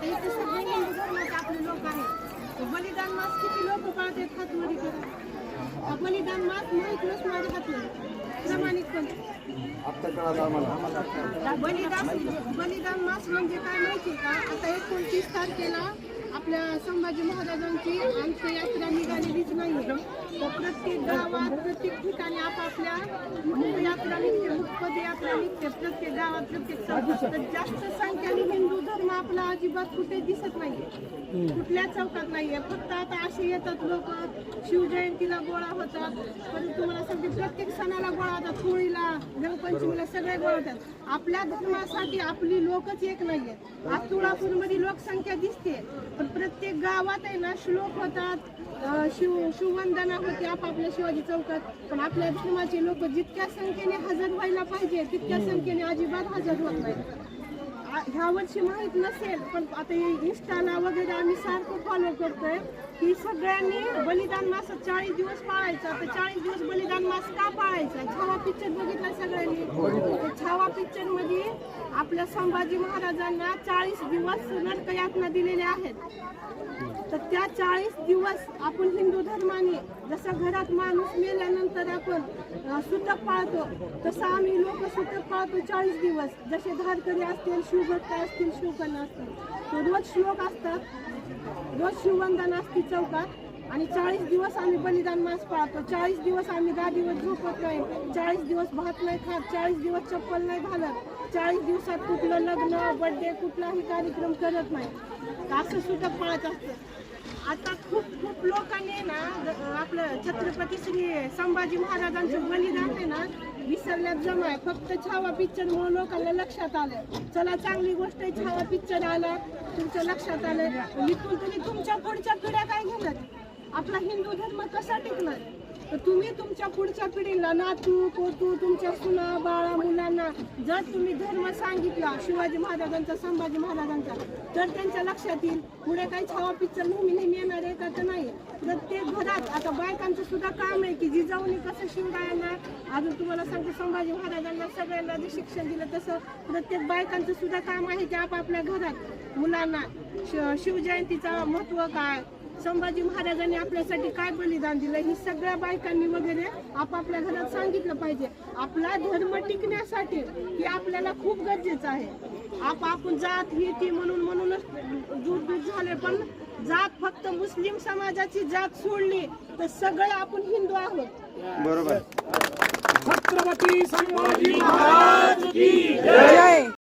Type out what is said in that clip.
आता इथे सगळे हिंदू धर्माचे आपले लोक आहेत. बलिदान मास किती लोक पाळतात हातवडी करत. बलिदान मास माहितीच माझ्या हातवडी प्रामाणिकपणे. बलिदान मास म्हणजे काय माहिती का? आता 29 तारखेला आपल्या संभाजी महाराजांची अंत्ययात्रा निघालेलीच नाहीये. तर प्रत्येक गावात प्रत्येक ठिकाणी आपापल्या मुखयात्रा निघते, मुखपदयात्रा निघते, प्रत्येक गावात प्रत्येक चौकात. तर जास्त संख्येने हिंदू धर्म आपला अजिबात कुठे दिसत नाहीये, कुठल्या चौकात नाहीये. फक्त आता असे येतात लोक, शिवजयंतीला गोळा होतात, परंतु तुम्हाला सांगते प्रत्येक सणाला गोळा होतात, होळीला, रंगपंचमीला सगळे गोळा होतात. आपल्या धर्मासाठी आपली लोकच एक नाहीये. आज तुळापूरमध्ये लोकसंख्या दिसते, पण प्रत्येक गावात आहे ना श्लोक होतात, शिववंदना होते आपापल्या शिवाजी चौकात. पण आपल्या धर्माचे लोक जितक्या संख्येने हजर व्हायला पाहिजे तितक्या संख्येने अजिबात हजर होत नाही. ह्या वर्षी माहीत नसेल, पण आता इंस्टाला वगैरे आम्ही सारखं फॉलो करतोय की सगळ्यांनी बलिदान मास 40 दिवस पाळायचा. तर 40 दिवस बलिदान मास का पाळायचा? छावा पिक्चर बघितला सगळ्यांनी. छावा पिक्चर मध्ये आपल्या संभाजी महाराजांना 40 दिवस नरकयातना दिलेल्या आहेत. तर त्या 40 दिवस आपण हिंदू धर्माने जसं घरात माणूस मेल्यानंतर आपण सुतक पाळतो, तसं आम्ही लोक सुतक पाळतो 40 दिवस. जसे धारकरी असतील, शिवभक्त असतील, शिवकन्या असतील, तो रोज श्लोक असतात, रोज शिववंदना असते चौकात. आणि 40 दिवस आम्ही बलिदान मास पाळतो. 40 दिवस आम्ही गादीवर झोपत नाही, 40 दिवस भात नाही खात, 40 दिवस चप्पल नाही घालत, 40 दिवसात कुठलं लग्न, बर्थडे, कुठलाही कार्यक्रम करत नाही. असं सुतक पाळत असतं. आता खूप लोकांनी ना आपलं छत्रपती श्री संभाजी महाराजांचं बलिदान आहे ना विसरण्यात जमा आहे. फक्त छावा पिक्चर म्हणून लोकांना लक्षात आलं. चला चांगली गोष्ट आहे, छावा पिक्चर आला, तुमच्या लक्षात आलं. इथून तुम्ही तुमच्या पुढच्या पिढ्या काय घेणार? आपला हिंदू धर्म कसा टिकणार? तर तुम्ही तुमच्या पुढच्या पिढीला, नातू पोतू, तुमच्या सुना बाळा मुलांना जर तुम्ही धर्म सांगितला शिवाजी महाराजांचा, संभाजी महाराजांचा, तर त्यांच्या लक्षात येईल. पुढे काही छावा पिक्चर नेहमी येणार आहे का? तर नाही. प्रत्येक घरात आता बायकांचं सुद्धा काम आहे की जिजाऊनी कसं शिवरायांना, अजून तुम्हाला सांगते संभाजी महाराजांना सगळ्यांना जे शिक्षण दिलं तसं प्रत्येक बायकांचं सुद्धा काम आहे की आपापल्या घरात मुलांना शिवजयंतीचं महत्त्व काय, संभाजी महाराजांनी आपल्यासाठी काय बलिदान दिलं, ही सगळ्या बायकांनी वगैरे आपापल्या घरात सांगितलं पाहिजे. आपला धर्म टिकण्यासाठी हे आपल्याला खूप गरजेचं आहे. आपण जात ही ती म्हणूनच दूर झाले, पण जात फक्त मुस्लिम समाजाची जात सोडली तर सगळे आपण हिंदू आहोत. बरोबर. छत्रपती संभाजी महाराज की जय.